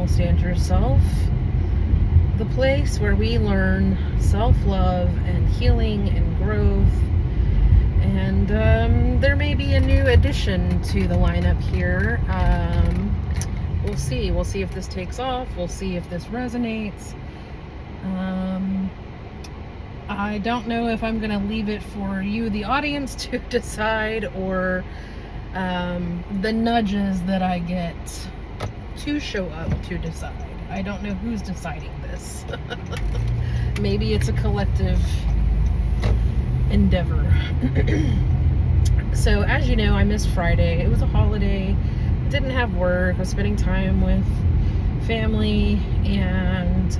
channel, Stand Yourself, the place where we learn self-love and healing and growth. And there may be a new addition to the lineup here. We'll see. We'll see if this takes off. We'll see if this resonates. I don't know if I'm going to leave it for you, the audience, to decide, or the nudges that I get to show up to decide. I don't know who's deciding this. Maybe it's a collective endeavor. So, as you know, I missed Friday. It was a holiday. Didn't have work. I was spending time with family, and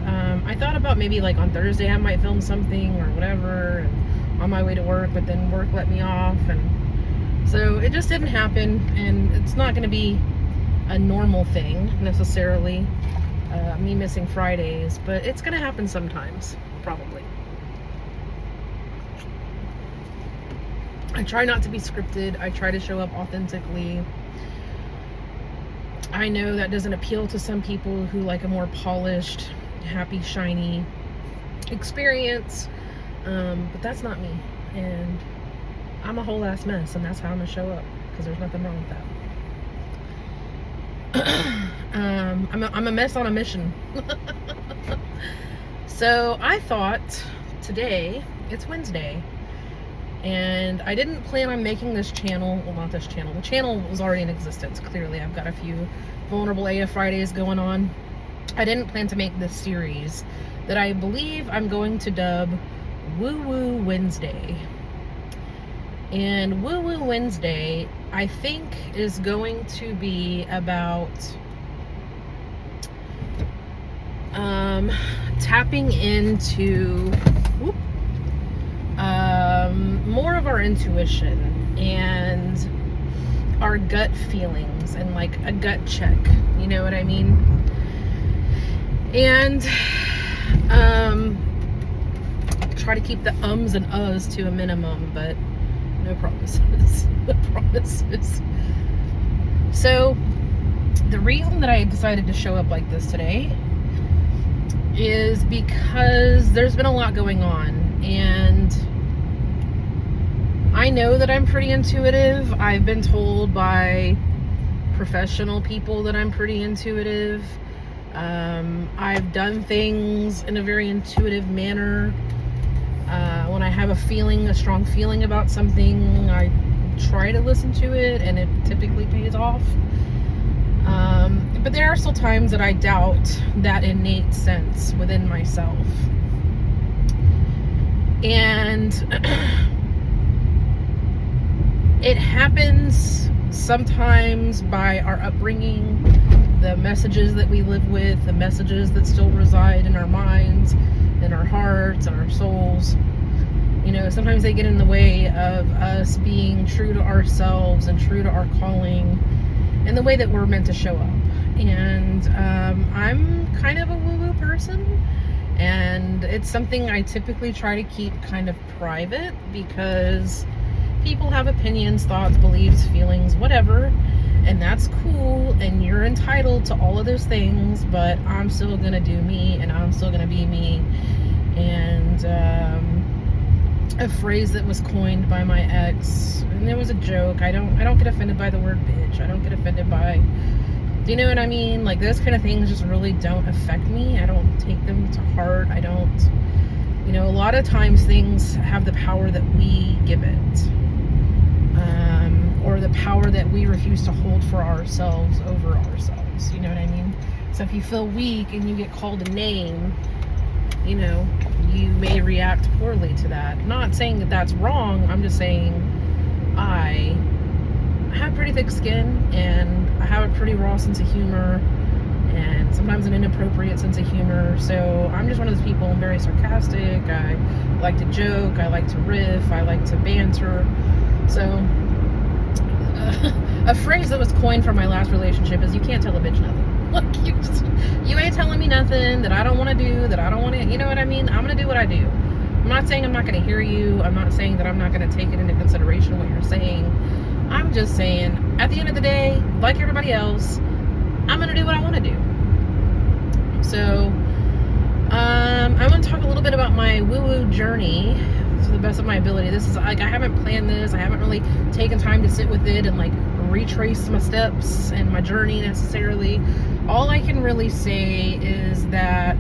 I thought about maybe like on Thursday I might film something or whatever, and on my way to work, but then work let me off, and so it just didn't happen. And it's not going to be a normal thing necessarily, me missing Fridays, but it's going to happen sometimes, probably. I try not to be scripted. I try to show up authentically. I know that doesn't appeal to some people who like a more polished, happy, shiny experience, but that's not me, and I'm a whole ass mess, and that's how I'm gonna show up, because there's nothing wrong with that. I'm a mess on a mission. So I thought today, it's Wednesday, and I didn't plan on making this channel, well, not this channel, the channel was already in existence, clearly. I've got a few Vulnerable AF Fridays going on. I didn't plan to make this series that I believe I'm going to dub Woo Woo Wednesday. And Woo Woo Wednesday, I think, is going to be about tapping into more of our intuition and our gut feelings, and like a gut check, you know what I mean? And try to keep the ums and uhs to a minimum, but no promises. No promises. So the reason that I decided to show up like this today is because there's been a lot going on, and I know that I'm pretty intuitive. I've been told by professional people that I'm pretty intuitive. I've done things in a very intuitive manner. When I have a strong feeling about something, I try to listen to it, and it typically pays off. But there are still times that I doubt that innate sense within myself. And it happens sometimes by our upbringing, the messages that we live with, the messages that still reside in our minds, in our hearts, and our souls. You know, sometimes they get in the way of us being true to ourselves and true to our calling and the way that we're meant to show up. And I'm kind of a woo-woo person, and it's something I typically try to keep kind of private, because people have opinions, thoughts, beliefs, feelings, whatever, and that's cool, and you're entitled to all of those things, but I'm still gonna do me, and I'm still gonna be me. And a phrase that was coined by my ex, and it was a joke. I don't get offended by the word bitch. I don't get offended by, do you know what I mean? Like, those kind of things just really don't affect me. I don't take them to heart. I don't, you know, a lot of times things have the power that we give it, or the power that we refuse to hold for ourselves over ourselves. You know what I mean? So if you feel weak and you get called a name, you know, you may react poorly to that. Not saying that that's wrong. I'm just saying I have pretty thick skin, and I have a pretty raw sense of humor, and sometimes an inappropriate sense of humor. So I'm just one of those people. I'm very sarcastic. I like to joke. I like to riff. I like to banter. So a phrase that was coined from my last relationship is, you can't tell a bitch nothing. Like, you ain't telling me nothing that I don't want to do, that I don't want to, you know what I mean? I'm going to do what I do. I'm not saying I'm not going to hear you. I'm not saying that I'm not going to take it into consideration what you're saying. I'm just saying, at the end of the day, like everybody else, I'm going to do what I want to do. So I'm going to talk a little bit about my woo-woo journey to the best of my ability. This is like, I haven't planned this. I haven't really taken time to sit with it and like retrace my steps and my journey necessarily. All I can really say is that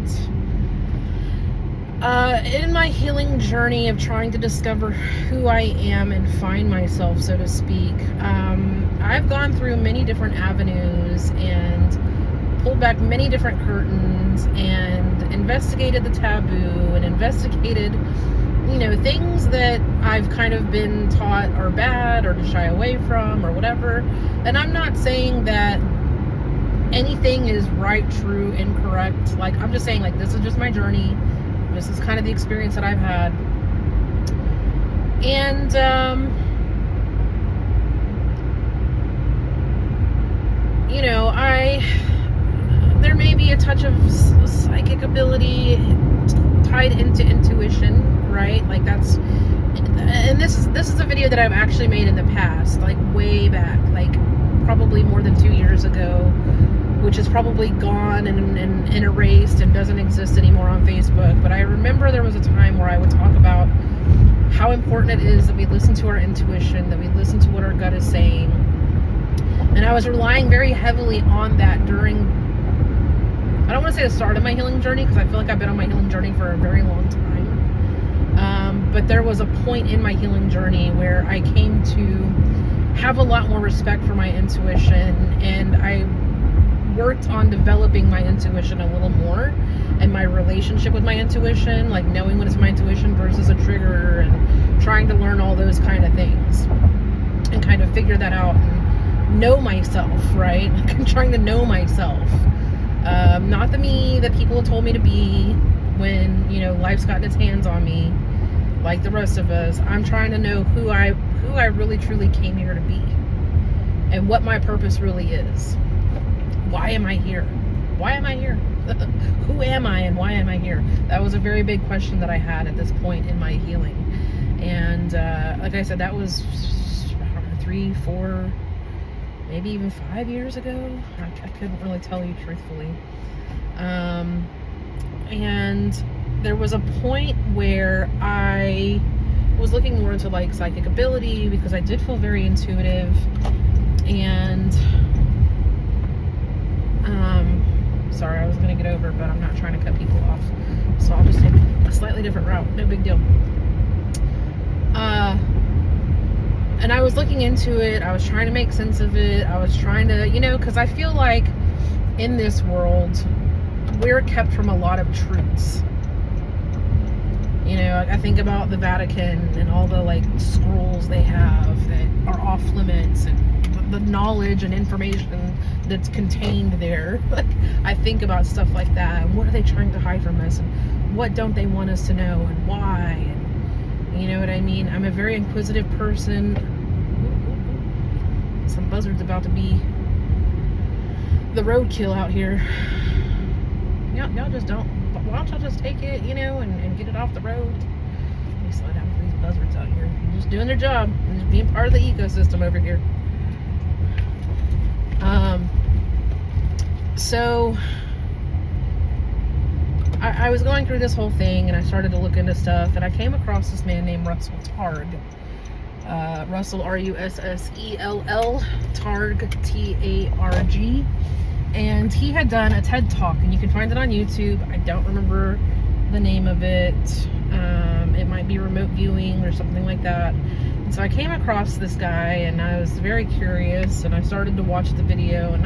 in my healing journey of trying to discover who I am and find myself, so to speak, I've gone through many different avenues and pulled back many different curtains and investigated the taboo and investigated, you know, things that I've kind of been taught are bad or to shy away from or whatever. And I'm not saying that anything is right, true, incorrect. Like, I'm just saying, like, this is just my journey. This is kind of the experience that I've had. And you know, there may be a touch of psychic ability tied into intuition, right? Like, that's, and this is a video that I've actually made in the past, like way back, like probably more than 2 years ago, which is probably gone and erased and doesn't exist anymore on Facebook. But I remember there was a time where I would talk about how important it is that we listen to our intuition, that we listen to what our gut is saying. And I was relying very heavily on that during, I don't want to say the start of my healing journey, because I feel like I've been on my healing journey for a very long time. But there was a point in my healing journey where I came to have a lot more respect for my intuition, and I worked on developing my intuition a little more and my relationship with my intuition, like knowing what is my intuition versus a trigger, and trying to learn all those kind of things and kind of figure that out and know myself, right? Like, I'm trying to know myself. Not the me that people have told me to be when, you know, life's gotten its hands on me, like the rest of us. I'm trying to know who I really truly came here to be and what my purpose really is. Why am I here? Why am I here? Who am I and why am I here? That was a very big question that I had at this point in my healing. And like I said, that was 3, 4, maybe even 5 years ago. I couldn't really tell you truthfully. And there was a point where I was looking more into like psychic ability, because I did feel very intuitive. And sorry, I was going to get over, but I'm not trying to cut people off, so I'll just take a slightly different route. No big deal. And I was looking into it. I was trying to make sense of it. I was trying to, you know, because I feel like in this world, we're kept from a lot of truths. You know, I think about the Vatican and all the like scrolls they have that are off limits, and the knowledge and information that's contained there. Like, I think about stuff like that, and what are they trying to hide from us, and what don't they want us to know, and why, and you know what I mean? I'm a very inquisitive person. Some buzzards about to be the roadkill out here. Y'all just don't, why don't y'all just take it, you know, and get it off the road? Let me slow down for these buzzards out here. They're just doing their job and just being part of the ecosystem over here. So I was going through this whole thing, and I started to look into stuff, and I came across this man named Russell Targ. Russell, R-U-S-S-E-L-L, Targ, T-A-R-G. And he had done a TED Talk, and you can find it on YouTube. I don't remember the name of it. It might be remote viewing or something like that. And so I came across this guy, and I was very curious, and I started to watch the video, and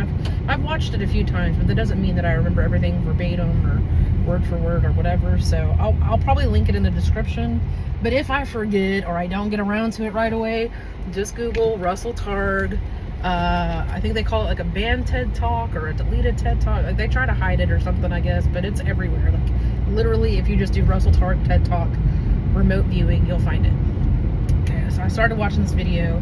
I've watched it a few times, but that doesn't mean that I remember everything verbatim or word for word or whatever. So I'll probably link it in the description. But if I forget or I don't get around to it right away, just Google Russell Targ. I think they call it like a banned TED Talk or a deleted TED Talk. Like, they try to hide it or something, I guess, but it's everywhere. Like, literally, if you just do Russell Targ TED Talk remote viewing, you'll find it. Okay, so I started watching this video,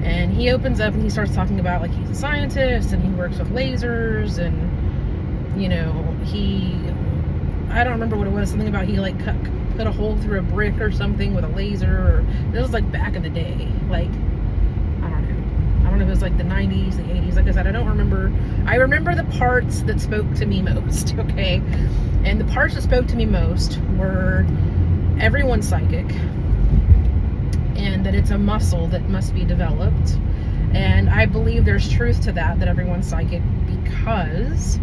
and he opens up and he starts talking about, like, he's a scientist and he works with lasers, and, you know, I don't remember what it was, something about he, like, put a hole through a brick or something with a laser, or this was, like, back in the day. Like, I don't don't know if it was like the 90s, the 80s. Like I said, I don't remember. I remember the parts that spoke to me most, okay? And the parts that spoke to me most were everyone's psychic, and that it's a muscle that must be developed. And I believe there's truth to that everyone's psychic, because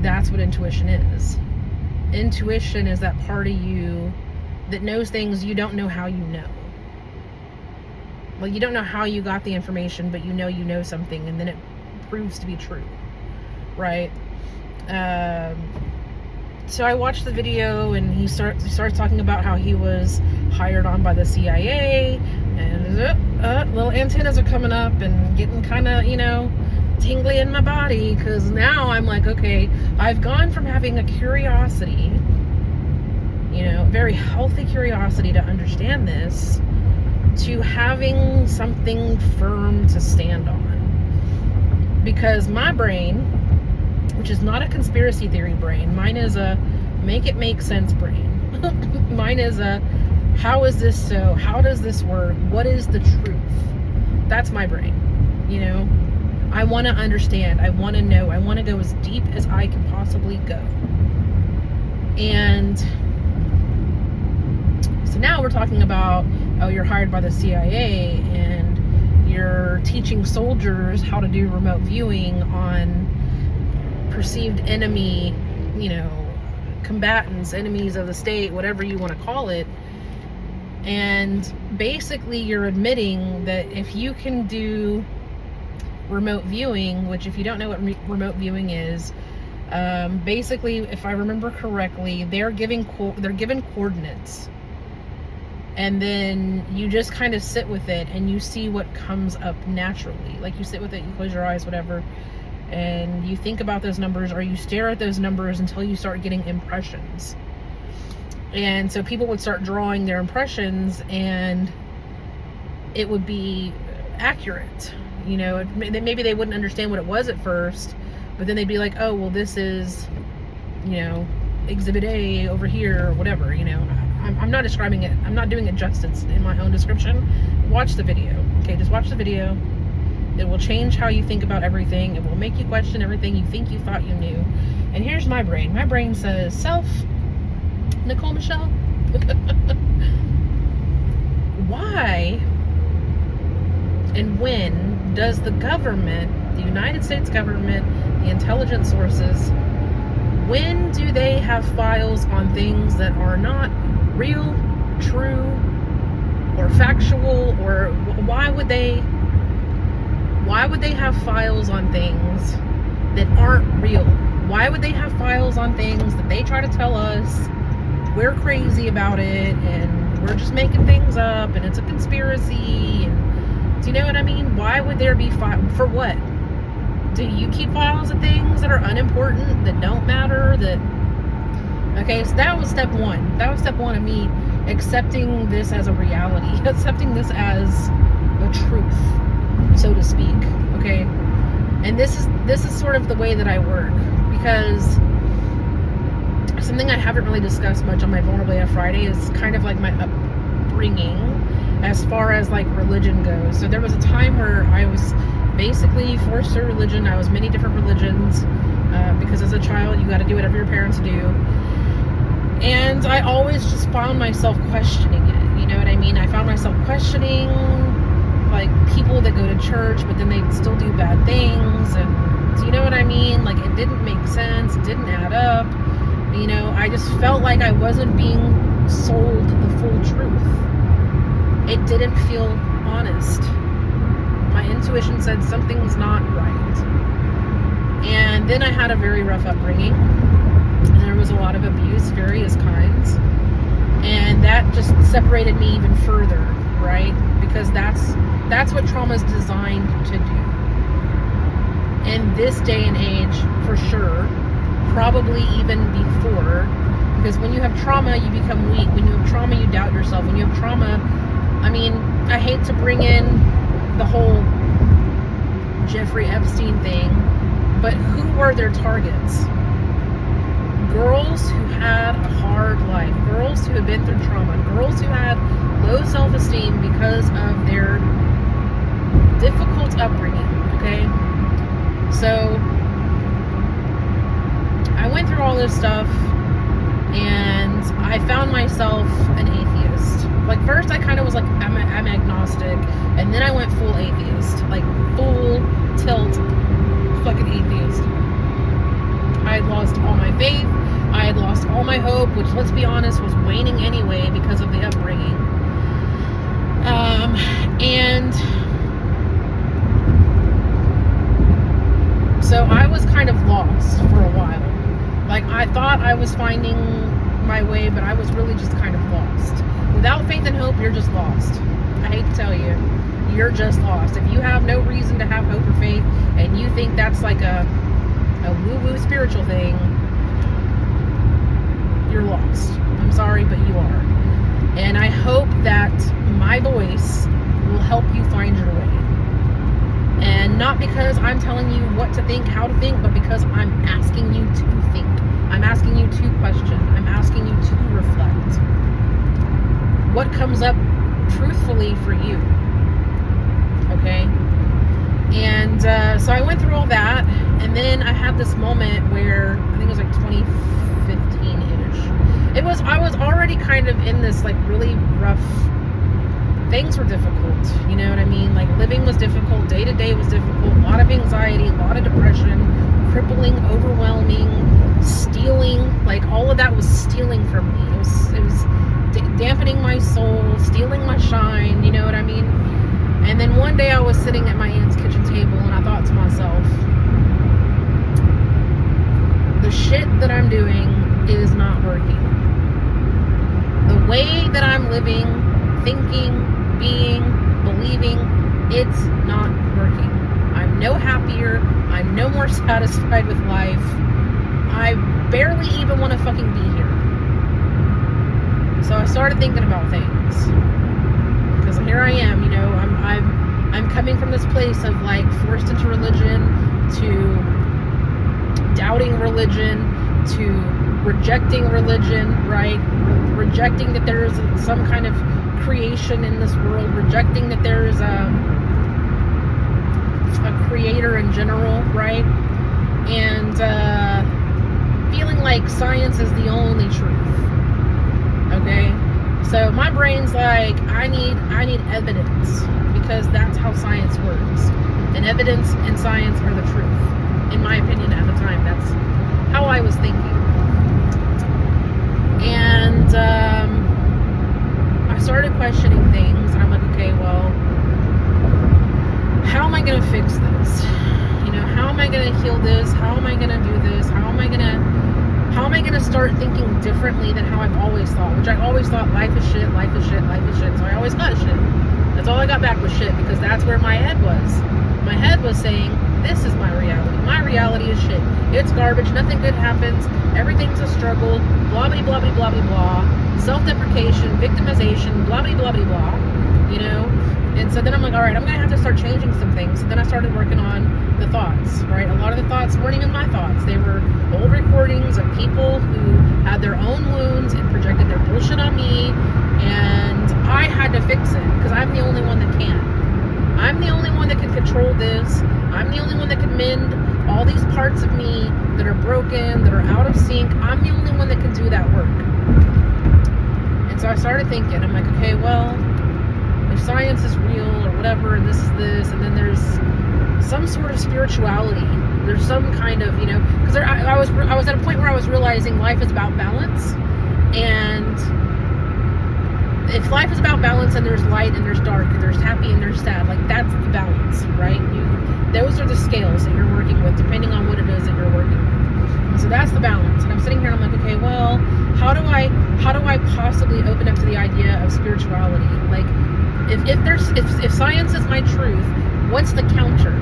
that's what intuition is. Intuition is that part of you that knows things you don't know how you know. Well, you don't know how you got the information, but you know something, and then it proves to be true, right? So I watched the video, and he starts talking about how he was hired on by the CIA, and little antennas are coming up and getting kind of, tingly in my body, because now I'm like, okay, I've gone from having a curiosity, very healthy curiosity to understand this, to having something firm to stand on. Because my brain, which is not a conspiracy theory brain, mine is a make it make sense brain. Mine is a how is this so? How does this work? What is the truth? That's my brain. I want to understand. I want to know. I want to go as deep as I can possibly go. And so now we're talking about, oh, you're hired by the CIA and you're teaching soldiers how to do remote viewing on perceived enemy, combatants, enemies of the state, whatever you want to call it. And basically you're admitting that if you can do remote viewing, which if you don't know what remote viewing is, basically, if I remember correctly, they're given coordinates, and then you just kind of sit with it and you see what comes up naturally. Like you sit with it, you close your eyes, whatever, and you think about those numbers, or you stare at those numbers until you start getting impressions. And so people would start drawing their impressions, and it would be accurate. Maybe they wouldn't understand what it was at first, but then they'd be like, oh, well, this is, exhibit A over here, or whatever. I'm not describing it. I'm not doing it justice in my own description. Watch the video. Okay, just watch the video. It will change how you think about everything. It will make you question everything you think you thought you knew. And here's my brain. My brain says, self, Nicole Michelle, why and when does the government, the United States government, the intelligence sources, when do they have files on things that are not real, true, or factual, or why would they have files on things that aren't real? Why would they have files on things that they try to tell us we're crazy about it and we're just making things up and it's a conspiracy? And do you know what I mean? Why would there be files? For what? Do you keep files of things that are unimportant, that don't matter, Okay, so that was step one. That was step one of me accepting this as a reality, accepting this as a truth, so to speak, okay? And this is sort of the way that I work, because something I haven't really discussed much on my Vulnerable AF Friday is kind of like my upbringing as far as like religion goes. So there was a time where I was basically forced to religion. I was many different religions, because as a child you got to do whatever your parents do. And I always just found myself questioning it. You know what I mean? I found myself questioning like people that go to church, but then they still do bad things. And do you know what I mean? Like it didn't make sense. It didn't add up. I just felt like I wasn't being sold the full truth. It didn't feel honest. My intuition said something's not right. And then I had a very rough upbringing. There was a lot of abuse, various kinds. And that just separated me even further, right? Because that's what trauma is designed to do. In this day and age, for sure, probably even before, because when you have trauma, you become weak. When you have trauma, you doubt yourself. When you have trauma, I hate to bring in the whole Jeffrey Epstein thing, but who were their targets? Girls who had a hard life, girls who had been through trauma, girls who had low self-esteem because of their difficult upbringing, okay? So I went through all this stuff, and I found myself an atheist. Like, first I kind of was like, I'm agnostic, and then I went full atheist, like full tilt fucking atheist. I had lost all my faith, I had lost all my hope, which, let's be honest, was waning anyway because of the upbringing. And so I was kind of lost for a while. Like, I thought I was finding my way, but I was really just kind of lost. Without faith and hope, you're just lost. I hate to tell you, you're just lost. If you have no reason to have hope or faith, and you think that's like a woo-woo spiritual thing, you're lost. I'm sorry, but you are. And I hope that my voice will help you find your way. And not because I'm telling you what to think, how to think, but because I'm asking you to think. I'm asking you to question. I'm asking you to reflect. What comes up truthfully for you? Okay? And so I went through all that, and then I had this moment where, I think it was like 2015-ish. I was already kind of in this like really rough, things were difficult, you know what I mean? Like, living was difficult, day to day was difficult, a lot of anxiety, a lot of depression, crippling, overwhelming, stealing, like all of that was stealing from me. It was dampening my soul, stealing my shine, you know what I mean? And then one day I was sitting at my aunt's kitchen table, and I thought to myself, the shit that I'm doing is not working. The way that I'm living, thinking, being, believing, it's not working. I'm no happier. I'm no more satisfied with life. I barely even want to fucking be here. So I started thinking about things. Because here I am, you know, I'm coming from this place of like forced into religion, to doubting religion, to rejecting religion, right? Rejecting that there is some kind of creation in this world, rejecting that there is a creator in general, right? And feeling like science is the only truth. Okay? So my brain's like, I need evidence, because that's how science works. And evidence and science are the truth. In my opinion at the time, that's how I was thinking. And I started questioning things, and I'm like, okay, well, how am I going to fix this? You know, how am I going to heal this? How am I going to do this? How am I going to start thinking differently than how I've always thought? Which I always thought, life is shit, life is shit, life is shit. So I always got shit. That's all I got back was shit, because that's where my head was. My head was saying, this is my reality. My reality is shit. It's garbage. Nothing good happens. Everything's a struggle. Blah, blah, blah, blah, blah, blah. Self-deprecation, victimization, blah, blah, blah, blah. You know? And so then I'm like, all right, I'm going to have to start changing some things. So then I started working on the thoughts, right? A lot of the thoughts weren't even my thoughts. They were old recordings of people who had their own wounds and projected their bullshit on me. And I had to fix it, because I'm the only one that can. I'm the only one that can control this. I'm the only one that can mend all these parts of me that are broken, that are out of sync. I'm the only one that can do that work. And so I started thinking, I'm like, okay, well, if science is real or whatever, and this is this, and then there's some sort of spirituality, there's some kind of, you know, because I was at a point where I was realizing life is about balance. And if life is about balance, and there's light and there's dark and there's happy and there's sad, like, that's the balance, right? Those are the scales that you're working with, depending on what it is that you're working with. And so that's the balance. And I'm sitting here and I'm like, okay, well, how do I possibly open up to the idea of spirituality? Like, if science is my truth, what's the counter?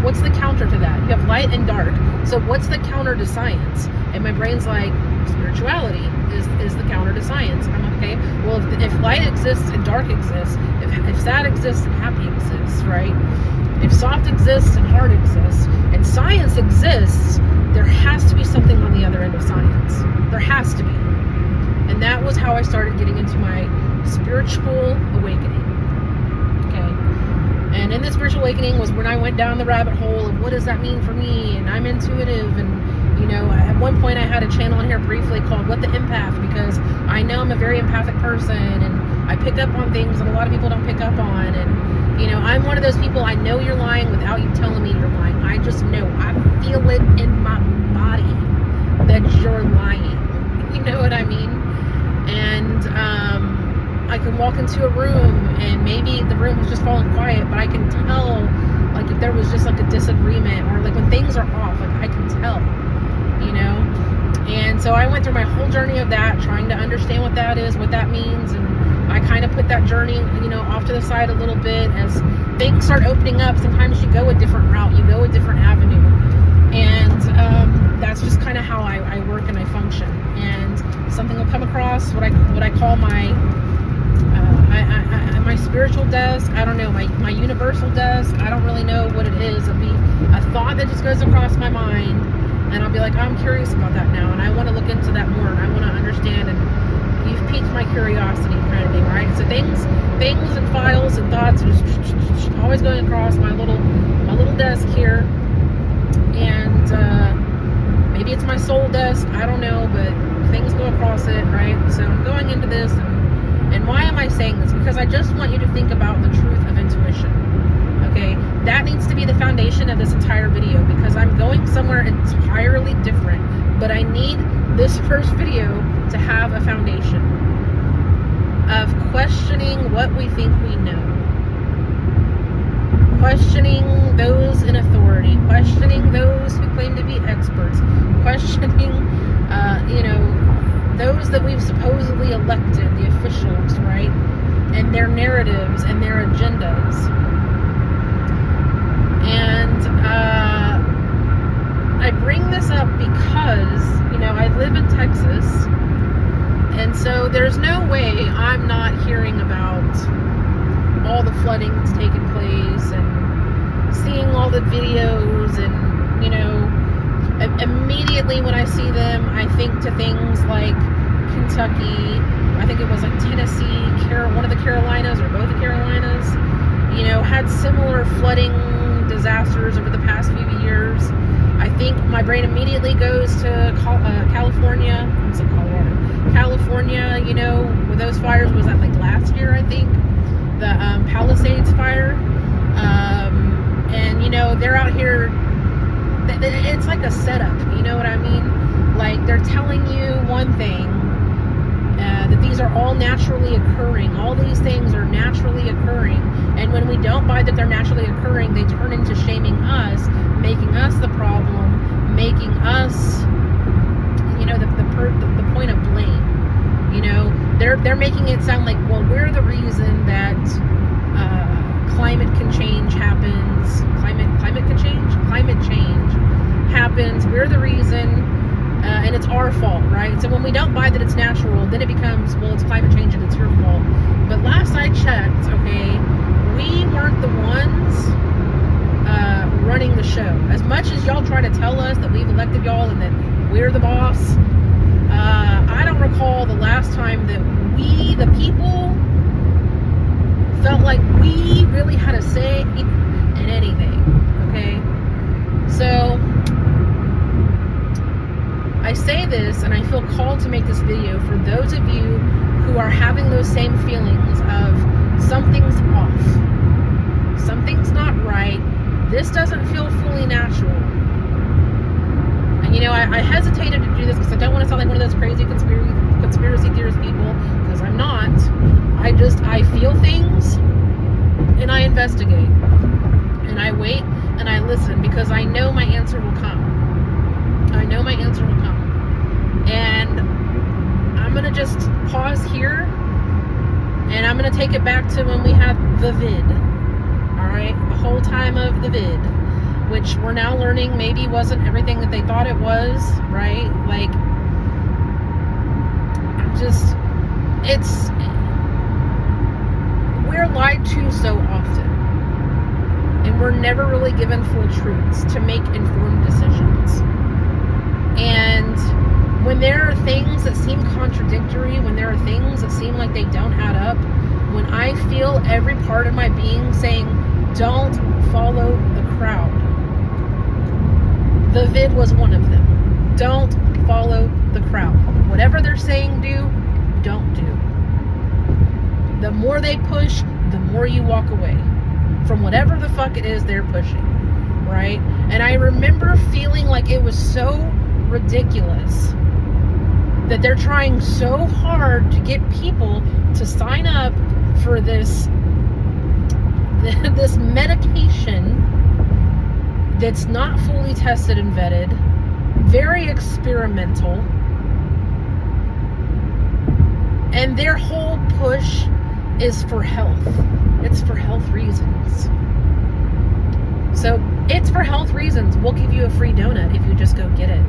What's the counter to that? You have light and dark. So what's the counter to science? And my brain's like, spirituality is the counter to science. And I'm like, okay, well, if light exists and dark exists, if sad exists and happy exists, right? If soft exists and hard exists, and science exists, there has to be something on the other end of science. There has to be. And that was how I started getting into my spiritual awakening. Okay. And And in the spiritual awakening was when I went down the rabbit hole of what does that mean for me, and I'm intuitive, and you know, at one point I had a channel in here briefly called What the Empath, because I know I'm a very empathic person, and I pick up on things that a lot of people don't pick up on. And you know, I'm one of those people, I know you're lying without you telling me you're lying. I just know, I feel it in my body that you're lying. You know what I mean? And I can walk into a room and maybe the room has just fallen quiet, but I can tell, like, if there was just like a disagreement, or like when things are off, like I can tell, you know. And so I went through my whole journey of that, trying to understand what that is, what that means. And I kind of put that journey, you know, off to the side a little bit. As things start opening up, sometimes you go a different route, you go a different avenue. And that's just kind of how I work and I function. And something will come across what I call my my spiritual desk. I don't know, my universal desk. I don't really know what it is. It'll be a thought that just goes across my mind, and I'll be like, I'm curious about that now, and I want to look into that more, and I want to understand, and you've piqued my curiosity, kind of thing, right? So things and files and thoughts are just always going across my little desk here. And maybe it's my soul desk, I don't know, but things go across it, right? So I'm going into this, and why am I saying this? Because I just want you to think about the truth of intuition, okay? That needs to be the foundation of this entire video, because I'm going somewhere entirely different, but I need this first video to have a foundation of questioning what we think we know, questioning those in authority, questioning those who claim to be experts, questioning, you know, those that we've supposedly elected, the officials, right? And their narratives and their agendas. And I bring this up because, you know, I live in Texas, and so there's no way I'm not hearing about all the flooding that's taken place and seeing all the videos. And, you know, immediately when I see them, I think to things like Kentucky, I think it was like Tennessee, one of the Carolinas, or both the Carolinas, you know, had similar flooding disasters over the past few years. I think my brain immediately goes to California. I said Colorado. California, you know, with those fires, was that like last year, I think? The Palisades fire. And, you know, they're out here, it's like a setup, you know what I mean? Like, they're telling you one thing, that these are all naturally occurring. All these things are naturally occurring. And when we don't buy that they're naturally occurring, they turn into shaming us, making us the problem, making us, you know, the point of blame. You know, they're making it sound like, well, we're the reason that climate change happens. Climate change happens. We're the reason, and it's our fault, right? So when we don't buy that it's natural, then it becomes, well, it's climate change and it's your fault. But last I checked, okay, we weren't the ones running the show. As much as y'all try to tell us that we've elected y'all and that we're the boss, I don't recall the last time that we, the people, felt like we really had a say in anything, okay? So I say this, and I feel called to make this video for those of you who are having those same feelings of something's off, something's not right, this doesn't feel fully natural. And you know, I hesitated to do this because I don't want to sound like one of those crazy conspiracy theorist people, because I'm not. I feel things, and I investigate, and I wait, and I listen, because I know my answer will come. I know my answer will come. And I'm going to just pause here, and I'm going to take it back to when we had the vid. Alright? The whole time of the vid, which we're now learning maybe wasn't everything that they thought it was, right? Like, we're lied to so often, and we're never really given full truths to make informed decisions. And when there are things that seem contradictory, when there are things that seem like they don't add up, when I feel every part of my being saying, Don't follow the crowd. The vid was one of them. Don't follow the crowd. Whatever they're saying do, don't do. The more they push, the more you walk away from whatever the fuck it is they're pushing, right? And I remember feeling like it was so ridiculous that they're trying so hard to get people to sign up for this medication that's not fully tested and vetted, very experimental, and their whole push is for health. It's for health reasons. So it's for health reasons. We'll give you a free donut if you just go get it.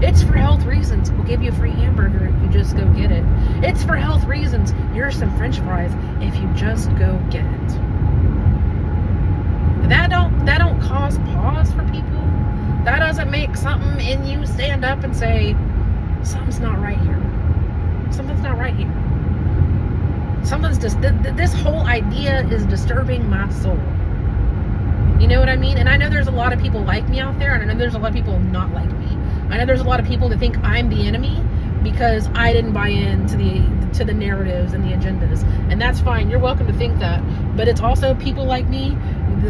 It's for health reasons. We'll give you a free hamburger if you just go get it. It's for health reasons. Here's some French fries if you just go get it. That don't cause pause for people. That doesn't make something in you stand up and say, something's not right here. Something's not right here. Something's just, this whole idea is disturbing my soul. You know what I mean? And I know there's a lot of people like me out there, and I know there's a lot of people not like me. I know there's a lot of people that think I'm the enemy because I didn't buy into the narratives and the agendas. And that's fine. You're welcome to think that. But it's also people like me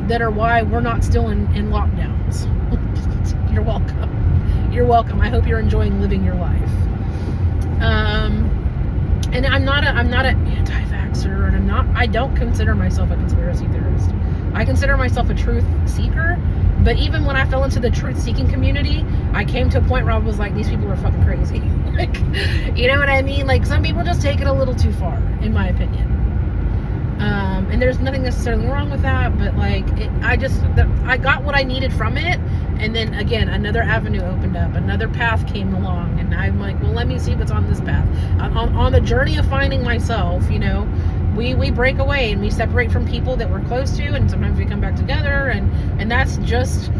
that are why we're not still in lockdowns. You're welcome. You're welcome. I hope you're enjoying living your life. And I'm not an anti-vaxxer, and I don't consider myself a conspiracy theorist. I consider myself a truth seeker, but even when I fell into the truth-seeking community, I came to a point where I was like, these people are fucking crazy. Like, you know what I mean? Like, some people just take it a little too far, in my opinion. And there's nothing necessarily wrong with that, but like, I got what I needed from it, and then again, another avenue opened up, another path came along, and I'm like, well, let me see what's on this path. On the journey of finding myself, you know, we break away and we separate from people that we're close to, and sometimes we come back together, and that's just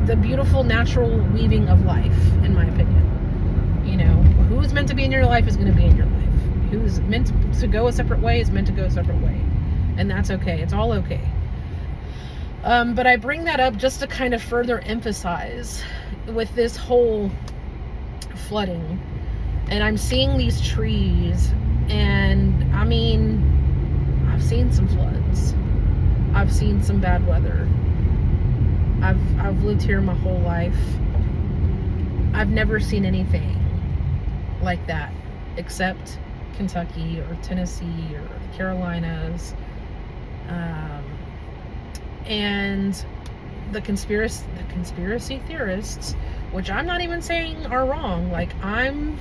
the beautiful natural weaving of life, in my opinion. You know, who's meant to be in your life is going to be in your life. Who's meant to go a separate way is meant to go a separate way, and that's okay. It's all okay. But I bring that up just to kind of further emphasize with this whole flooding, and I'm seeing these trees, and I mean, I've seen some floods. I've seen some bad weather. I've lived here my whole life. I've never seen anything like that except Kentucky or Tennessee or the Carolinas. And the conspiracy theorists, which I'm not even saying are wrong, like I'm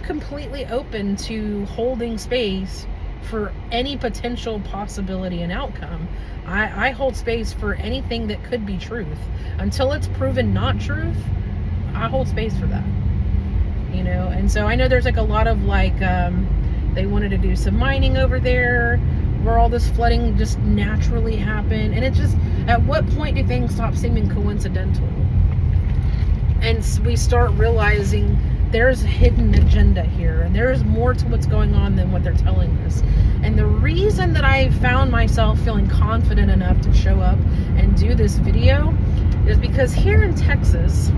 completely open to holding space for any potential possibility and outcome. I hold space for anything that could be truth. Until it's proven not truth, I hold space for that. You know, and so I know there's like a lot of like, they wanted to do some mining over there where all this flooding just naturally happened. And it just, at what point do things stop seeming coincidental? And we start realizing there's a hidden agenda here, and there's more to what's going on than what they're telling us. And the reason that I found myself feeling confident enough to show up and do this video is because here in Texas,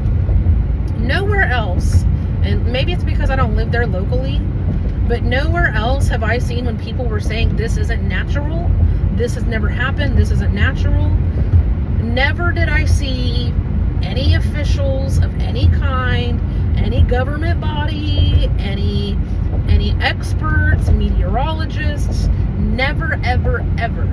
nowhere else, and maybe it's because I don't live there locally, but nowhere else have I seen when people were saying this isn't natural, this has never happened, this isn't natural. Never did I see any officials of any kind, any government body, any experts, meteorologists, never, ever, ever,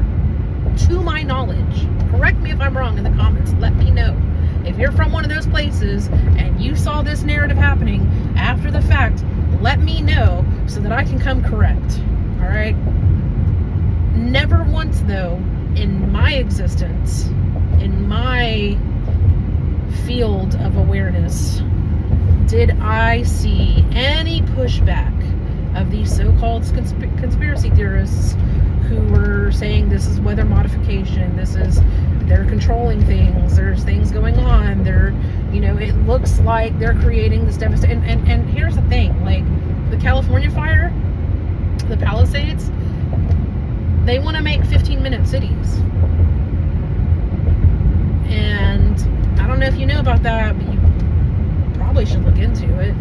to my knowledge. Correct me if I'm wrong in the comments. Let me know. If you're from one of those places and you saw this narrative happening after the fact, let me know so that I can come correct. All right? Never once, though, in my existence, in my field of awareness, did I see any pushback of these so-called conspiracy theorists who were saying this is weather modification, they're controlling things, there's things going on, it looks like they're creating this devastation. And here's the thing, like the California fire, the Palisades, they want to make 15-minute cities. don't know if you know about that, but you probably should look into it.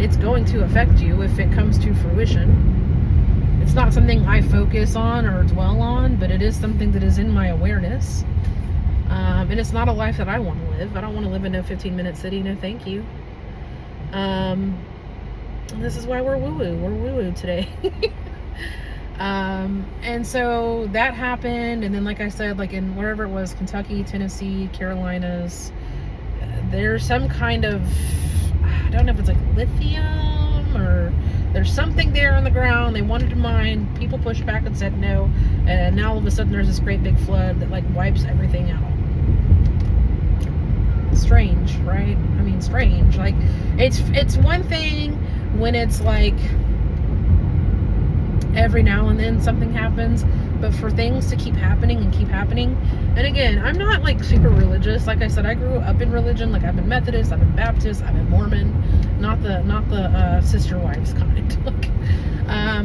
It's going to affect you if it comes to fruition. It's not something I focus on or dwell on, but it is something that is in my awareness. And it's not a life that I want to live. I don't want to live in no 15-minute city. No, thank you. And this is why we're woo-woo. We're woo-woo today. And so that happened. And then, like I said, like in wherever it was, Kentucky, Tennessee, Carolinas, there's some kind of, I don't know if it's like lithium or there's something there on the ground they wanted to mine. People pushed back and said no. And now all of a sudden there's this great big flood that like wipes everything out. Strange, right? I mean, strange. Like it's one thing when it's like every now and then something happens, but for things to keep happening and keep happening. And again, I'm not like super religious. Like I said, I grew up in religion. Like I've been Methodist, I've been Baptist, I've been Mormon, not the sister wives kind.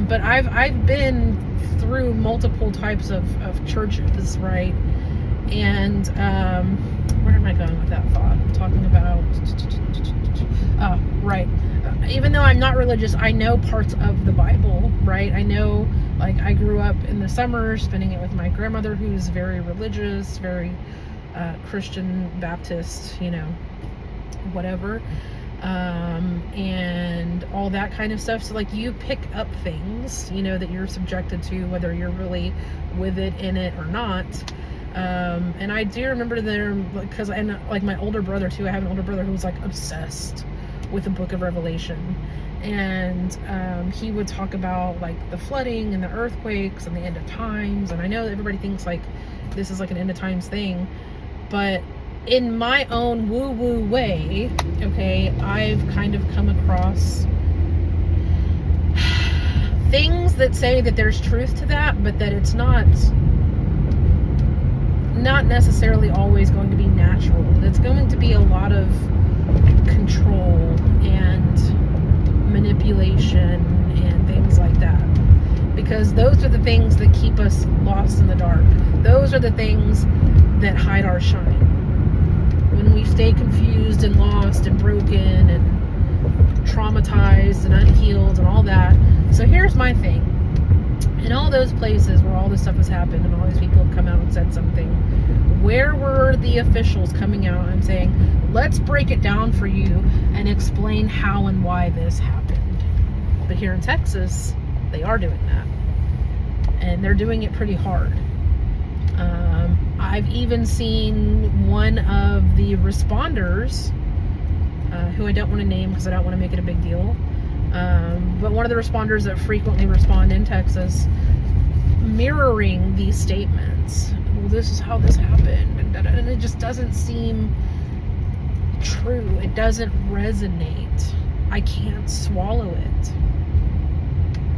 But I've been through multiple types of churches, right? And where am I going with that thought? I'm talking about right. Even though I'm not religious, I know parts of the Bible, right? I know, like, I grew up in the summer spending it with my grandmother, who's very religious, very Christian, Baptist, you know, whatever, and all that kind of stuff. So, like, you pick up things, you know, that you're subjected to, whether you're really with it, in it, or not. And I do remember there, because, and like my older brother too, I have an older brother who was like obsessed with the book of Revelation, and he would talk about like the flooding and the earthquakes and the end of times. And I know that everybody thinks like this is like an end of times thing, but in my own woo-woo way, okay, I've kind of come across things that say that there's truth to that, but that it's not necessarily always going to be natural. It's going to be a lot of control and manipulation and things like that, because those are the things that keep us lost in the dark. Those are the things that hide our shine. When we stay confused and lost and broken and traumatized and unhealed and all that. So here's my thing. In all those places where all this stuff has happened and all these people have come out and said something, where were the officials coming out and saying, let's break it down for you and explain how and why this happened? But here in Texas, they are doing that. And they're doing it pretty hard. I've even seen one of the responders, who I don't want to name because I don't want to make it a big deal, but one of the responders that frequently respond in Texas, mirroring these statements. Well, this is how this happened, and it just doesn't seem true. It doesn't resonate. I can't swallow it.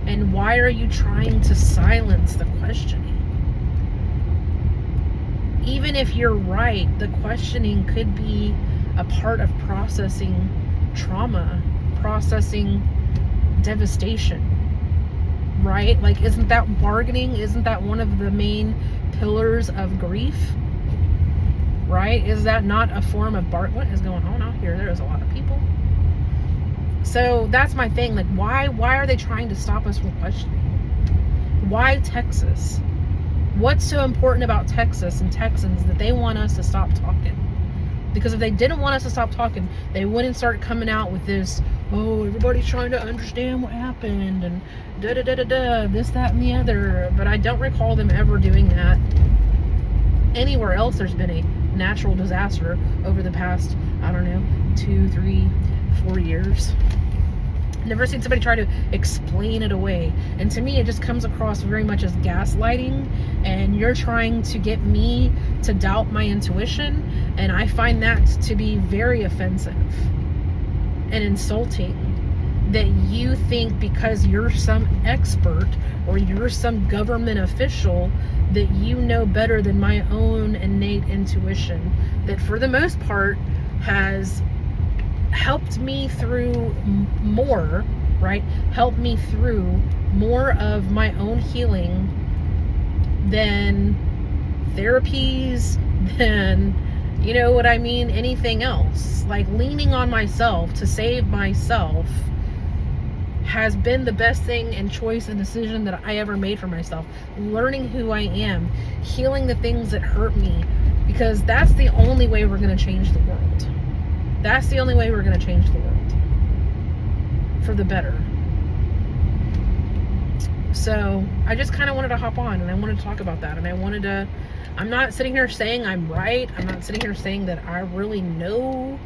And why are you trying to silence the questioning? Even if you're right, the questioning could be a part of processing trauma, processing devastation, right? Like, isn't that bargaining? Isn't that one of the main pillars of grief, right? Is that not a form of what is going on out here? There's a lot of people. So that's my thing. Like, why are they trying to stop us from questioning? Why Texas? What's so important about Texas and Texans that they want us to stop talking? Because if they didn't want us to stop talking, they wouldn't start coming out with this, oh, everybody's trying to understand what happened and da-da-da-da-da, this, that, and the other. But I don't recall them ever doing that anywhere else. There's been a natural disaster over the past, I don't know, 2, 3, 4 years. Never seen somebody try to explain it away. And to me, it just comes across very much as gaslighting, and you're trying to get me to doubt my intuition, and I find that to be very offensive and insulting, that you think because you're some expert or you're some government official that you know better than my own innate intuition, that for the most part has helped me through more, right? Helped me through more of my own healing than therapies, than You know what I mean? Anything else. Like, leaning on myself to save myself has been the best thing and choice and decision that I ever made for myself. Learning who I am, healing the things that hurt me, because that's the only way we're going to change the world. That's the only way we're going to change the world for the better. So I just kind of wanted to hop on and I wanted to talk about that. And I'm not sitting here saying I'm right. I'm not sitting here saying that I really know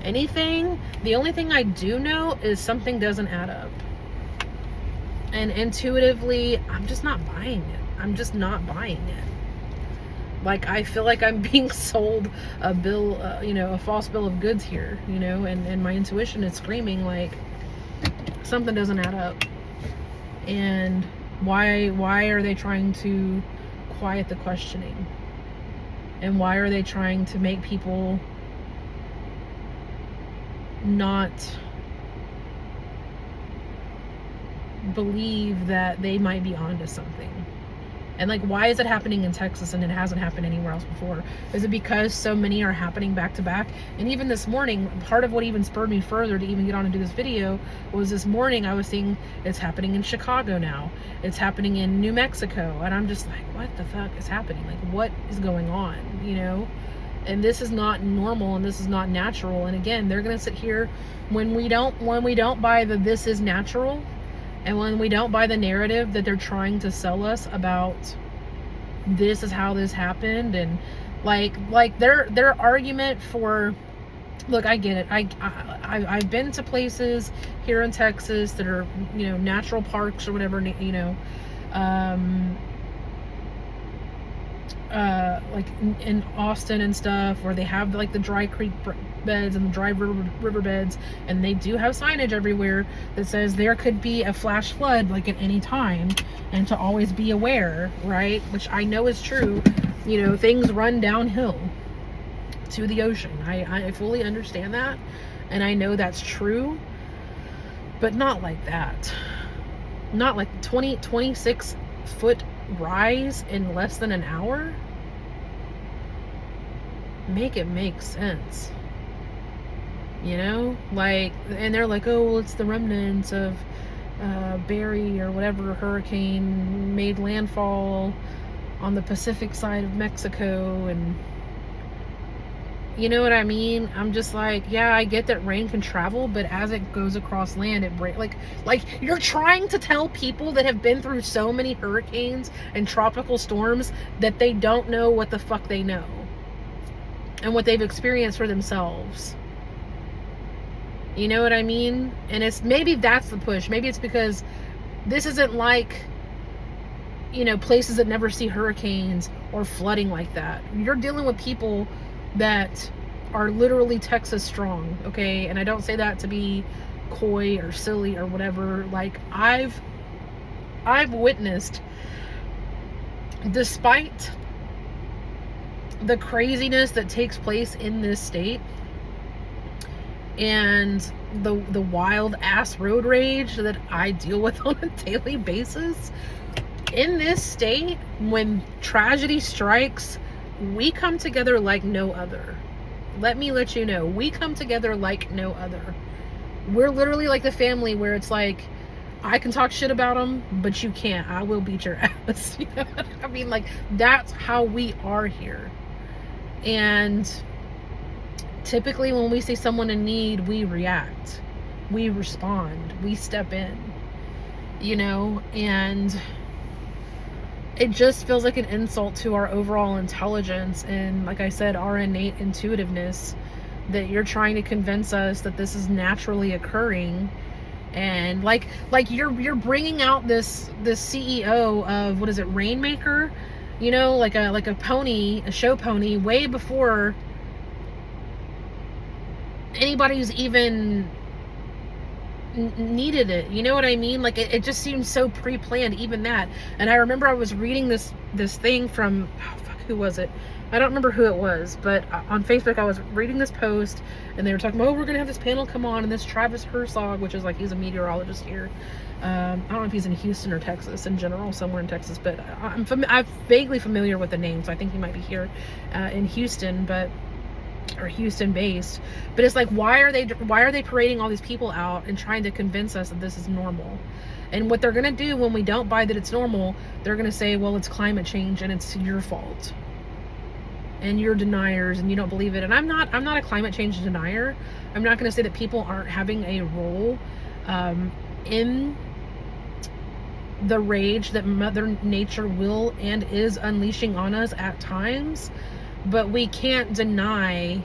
anything. The only thing I do know is something doesn't add up. And intuitively, I'm just not buying it. I'm just not buying it. Like, I feel like I'm being sold a bill, a false bill of goods here, and my intuition is screaming like something doesn't add up. And why are they trying to quiet the questioning? And why are they trying to make people not believe that they might be onto something? And like, why is it happening in Texas and it hasn't happened anywhere else before? Is it because so many are happening back to back? And even this morning, part of what even spurred me further to even get on and do this video was this morning I was seeing it's happening in Chicago now. It's happening in New Mexico. And I'm just like, what the fuck is happening? Like, what is going on? And this is not normal and this is not natural. And again, they're going to sit here when we don't buy the this is natural. And when we don't buy the narrative that they're trying to sell us about this is how this happened, and like their argument for, look, I get it. I've been to places here in Texas that are, natural parks or whatever, like in Austin and stuff, where they have like the dry creek beds and the dry river beds, and they do have signage everywhere that says there could be a flash flood like at any time, and to always be aware, right? Which I know is true. Things run downhill to the ocean. I fully understand that, and I know that's true, but not like that. Not like 26 foot rise in less than an hour. Make it make sense. And they're like, oh, well, it's the remnants of Barry or whatever hurricane made landfall on the Pacific side of Mexico. And you know what I mean? I'm just like, yeah, I get that rain can travel, but as it goes across land, it breaks. Like you're trying to tell people that have been through so many hurricanes and tropical storms that they don't know what the fuck they know and what they've experienced for themselves. You know what I mean? And maybe that's the push. Maybe it's because this isn't like, places that never see hurricanes or flooding like that. You're dealing with people that are literally Texas strong, okay? And I don't say that to be coy or silly or whatever. Like, I've witnessed, despite the craziness that takes place in this state and the wild ass road rage that I deal with on a daily basis, in this state, when tragedy strikes, we come together like no other. Let me let you know, we come together like no other. We're literally like the family where it's like, I can talk shit about them, but you can't. I will beat your ass. You know what I mean? Like, that's how we are here. And typically when we see someone in need, we react, we respond, we step in, and it just feels like an insult to our overall intelligence and, like I said, our innate intuitiveness, that you're trying to convince us that this is naturally occurring. And like you're bringing out this CEO of, what is it, Rainmaker, like a pony, a show pony, way before anybody who's even needed it. You know what I mean? Like, it just seems so pre-planned, even that. And I remember I was reading this thing from, who was it? I don't remember who it was, but on Facebook I was reading this post, and they were talking about, we're gonna have this panel come on, and this Travis Herzog, which is like, he's a meteorologist here. I don't know if he's in Houston or Texas in general, somewhere in Texas, but I'm vaguely familiar with the name, so I think he might be here in Houston. But or Houston based, but it's like, why are they parading all these people out and trying to convince us that this is normal? And what they're going to do when we don't buy that it's normal, they're going to say, well, it's climate change and it's your fault, and you're deniers and you don't believe it. And I'm not a climate change denier. I'm not going to say that people aren't having a role in the rage that Mother Nature will and is unleashing on us at times, but we can't deny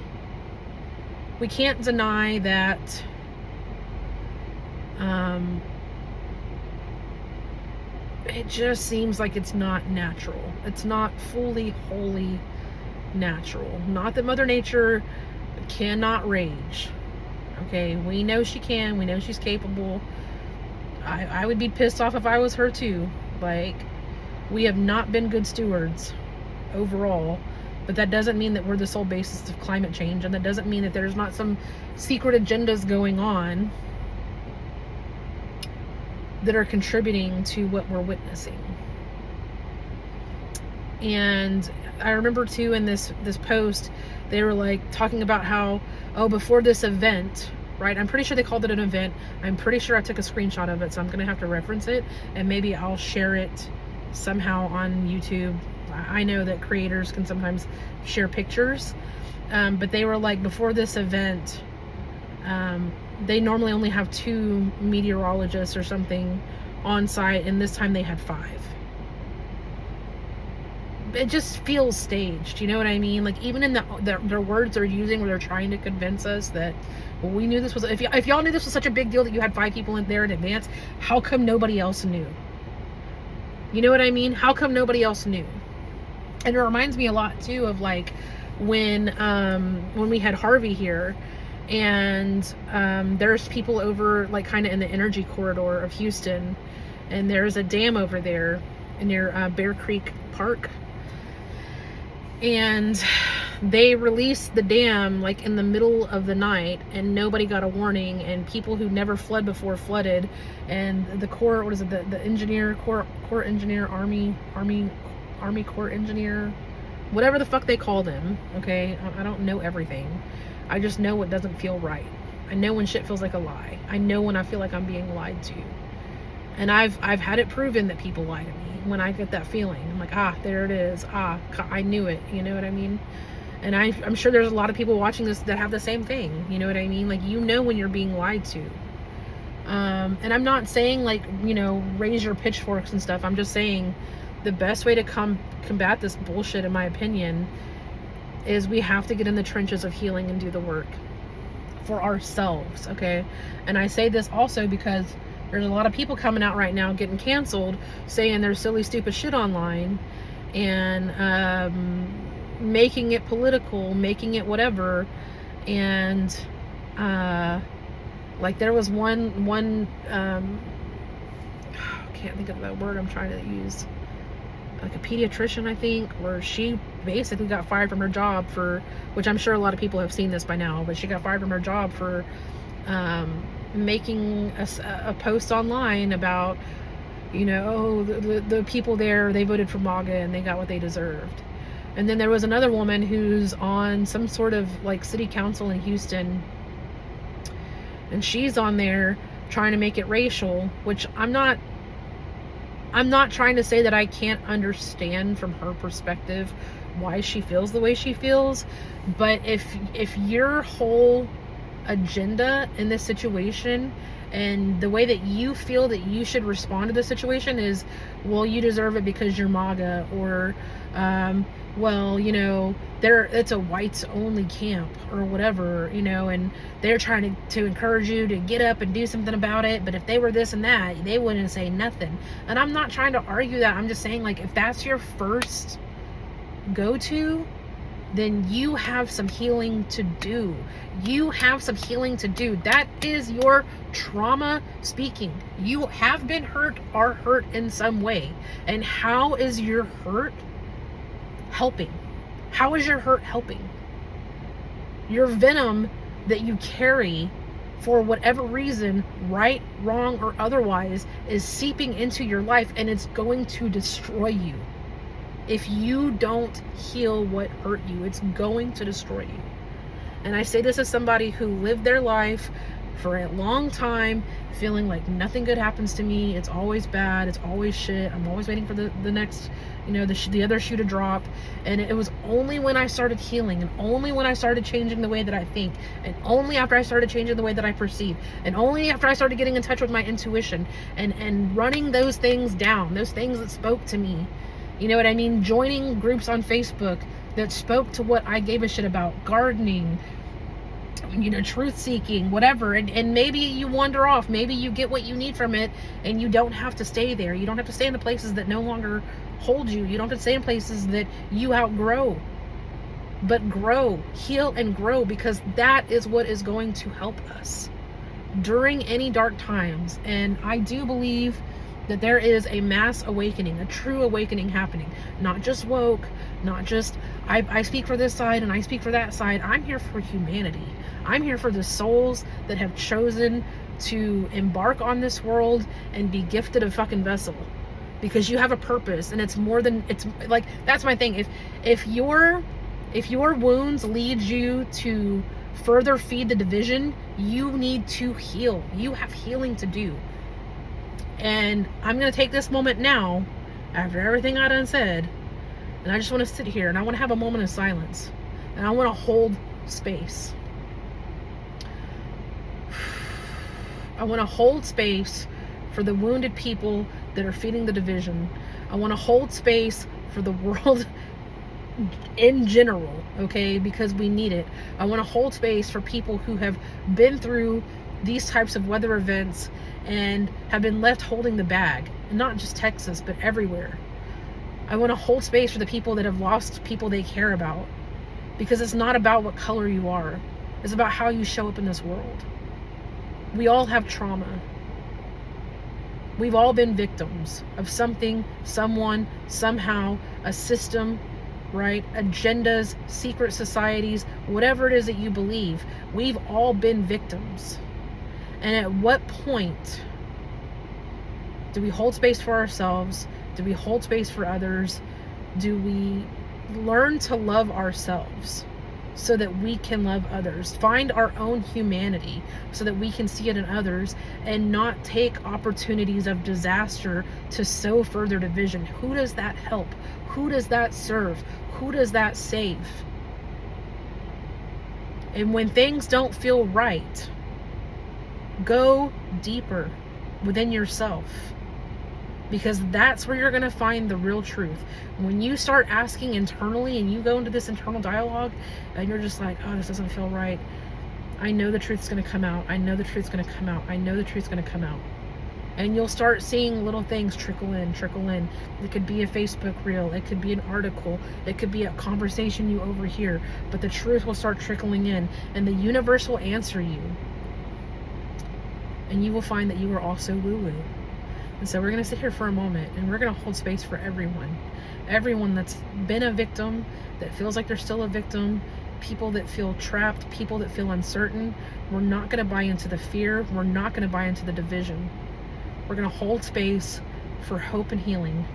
that it just seems like it's not natural. It's not fully, wholly natural. Not that Mother Nature cannot rage. Okay, we know she can. We know she's capable. I would be pissed off if I was her too. Like, we have not been good stewards overall, but that doesn't mean that we're the sole basis of climate change, and that doesn't mean that there's not some secret agendas going on that are contributing to what we're witnessing. And I remember too, in this post, they were like talking about how, oh, before this event, right? I'm pretty sure they called it an event. I'm pretty sure I took a screenshot of it, so I'm gonna have to reference it, and maybe I'll share it somehow on YouTube. I know that creators can sometimes share pictures, but they were like, before this event, they normally only have 2 meteorologists or something on site, and this time they had 5. It just feels staged, you know what I mean? Like, even in their words they're using, where they're trying to convince us that, well, we knew this was, if y'all knew this was such a big deal that you had 5 people in there in advance, how come nobody else knew? You know what I mean? How come nobody else knew? And it reminds me a lot too of like when we had Harvey here, and there's people over like kind of in the energy corridor of Houston, and there's a dam over there near Bear Creek Park, and they released the dam like in the middle of the night, and nobody got a warning, and people who never fled before flooded, and the Corps, what is it, the engineer, Corps engineer, Army Corps engineer, whatever the fuck they called him, okay, I don't know everything, I just know what doesn't feel right. I know when shit feels like a lie. I know when I feel like I'm being lied to, and I've had it proven that people lie to me. When I get that feeling, I'm like, there it is, I knew it, you know what I mean? And I'm sure there's a lot of people watching this that have the same thing, you know what I mean? Like, you know when you're being lied to. And I'm not saying like, you know, raise your pitchforks and stuff. I'm just saying the best way to combat this bullshit, in my opinion, is we have to get in the trenches of healing and do the work for ourselves, okay? And I say this also because there's a lot of people coming out right now getting canceled, saying there's silly, stupid shit online, and making it political, making it whatever. And like there was one I can't think of the word I'm trying to use, like a pediatrician, I think, where she basically got fired from her job for, which I'm sure a lot of people have seen this by now, but she got fired from her job for making a post online about, you know, the people there, they voted for MAGA and they got what they deserved. And then there was another woman who's on some sort of like city council in Houston, and she's on there trying to make it racial, which I'm not trying to say that I can't understand from her perspective why she feels the way she feels, but if your whole agenda in this situation and the way that you feel that you should respond to the situation is, well, you deserve it because you're MAGA, or well, you know, it's a whites only camp or whatever, you know, and they're trying to encourage you to get up and do something about it, but if they were this and that, they wouldn't say nothing. And I'm not trying to argue that. I'm just saying, like, if that's your first go-to, then you have some healing to do. You have some healing to do. That is your trauma speaking. You have been hurt, are hurt in some way. And how is your hurt helping? How is your hurt helping? Your venom that you carry for whatever reason, right, wrong, or otherwise, is seeping into your life, and it's going to destroy you. If you don't heal what hurt you, it's going to destroy you. And I say this as somebody who lived their life for a long time feeling like nothing good happens to me. It's always bad. It's always shit. I'm always waiting for the next, the other shoe to drop. And it was only when I started healing, and only when I started changing the way that I think, and only after I started changing the way that I perceive, and only after I started getting in touch with my intuition and running those things down, those things that spoke to me. You know what I mean? Joining groups on Facebook that spoke to what I gave a shit about, gardening, truth seeking, whatever. And maybe you wander off, maybe you get what you need from it, and you don't have to stay there. You don't have to stay in the places that no longer hold you. You don't have to stay in places that you outgrow. But grow, heal, and grow, because that is what is going to help us during any dark times. And I do believe that there is a mass awakening, a true awakening happening. Not just woke, not just I speak for this side and I speak for that side. I'm here for humanity. I'm here for the souls that have chosen to embark on this world and be gifted a fucking vessel, because you have a purpose, and it's more than, it's like, that's my thing. If your wounds lead you to further feed the division, you need to heal. You have healing to do. And I'm going to take this moment now, after everything I done said, and I just want to sit here and I want to have a moment of silence, and I want to hold space. I want to hold space for the wounded people that are feeding the division. I want to hold space for the world in general, okay, because we need it. I want to hold space for people who have been through these types of weather events and have been left holding the bag, and not just Texas, but everywhere. I want to hold space for the people that have lost people they care about, because it's not about what color you are. It's about how you show up in this world. We all have trauma. We've all been victims of something, someone, somehow, a system, right? Agendas, secret societies, whatever it is that you believe. We've all been victims. And at what point do we hold space for ourselves? Do we hold space for others? Do we learn to love ourselves so that we can love others? Find our own humanity so that we can see it in others, and not take opportunities of disaster to sow further division. Who does that help? Who does that serve? Who does that save? And when things don't feel right, go deeper within yourself, because that's where you're going to find the real truth. When you start asking internally and you go into this internal dialogue and you're just like, oh, this doesn't feel right, I know the truth's going to come out. I know the truth's going to come out. I know the truth's going to come out. And you'll start seeing little things trickle in. It could be a Facebook reel. It could be an article. It could be a conversation you overhear. But the truth will start trickling in, and the universe will answer you. And you will find that you are also woo-woo. And so we're going to sit here for a moment, and we're going to hold space for everyone that's been a victim, that feels like they're still a victim, people that feel trapped, people that feel uncertain. We're not going to buy into the fear. We're not going to buy into the division. We're going to hold space for hope and healing.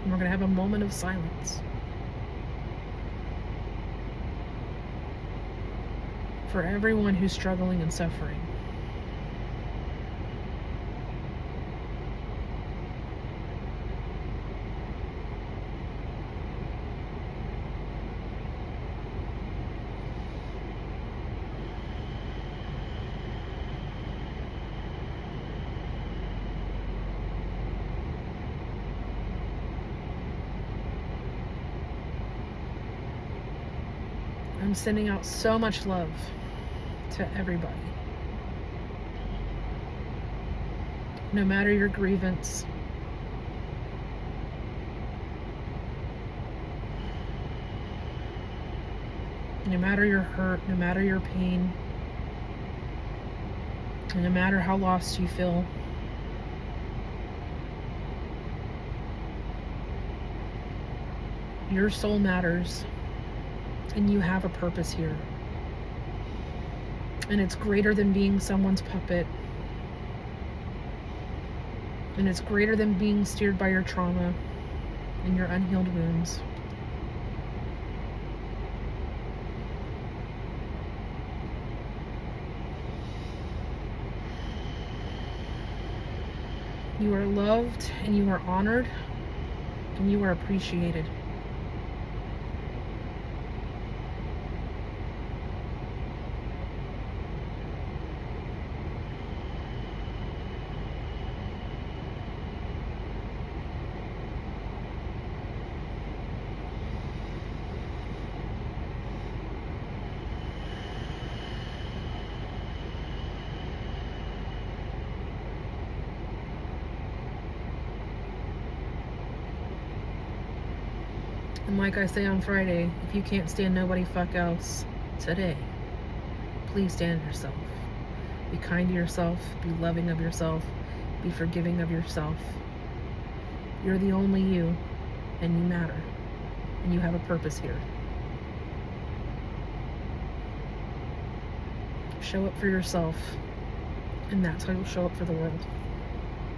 And we're going to have a moment of silence for everyone who's struggling and suffering. I'm sending out so much love to everybody. No matter your grievance, no matter your hurt, no matter your pain, and no matter how lost you feel, your soul matters, and you have a purpose here. And it's greater than being someone's puppet. And it's greater than being steered by your trauma and your unhealed wounds. You are loved, and you are honored, and you are appreciated. And like I say on Friday, if you can't stand nobody fuck else today, please stand yourself. Be kind to yourself. Be loving of yourself. Be forgiving of yourself. You're the only you, and you matter. And you have a purpose here. Show up for yourself, and that's how you'll show up for the world.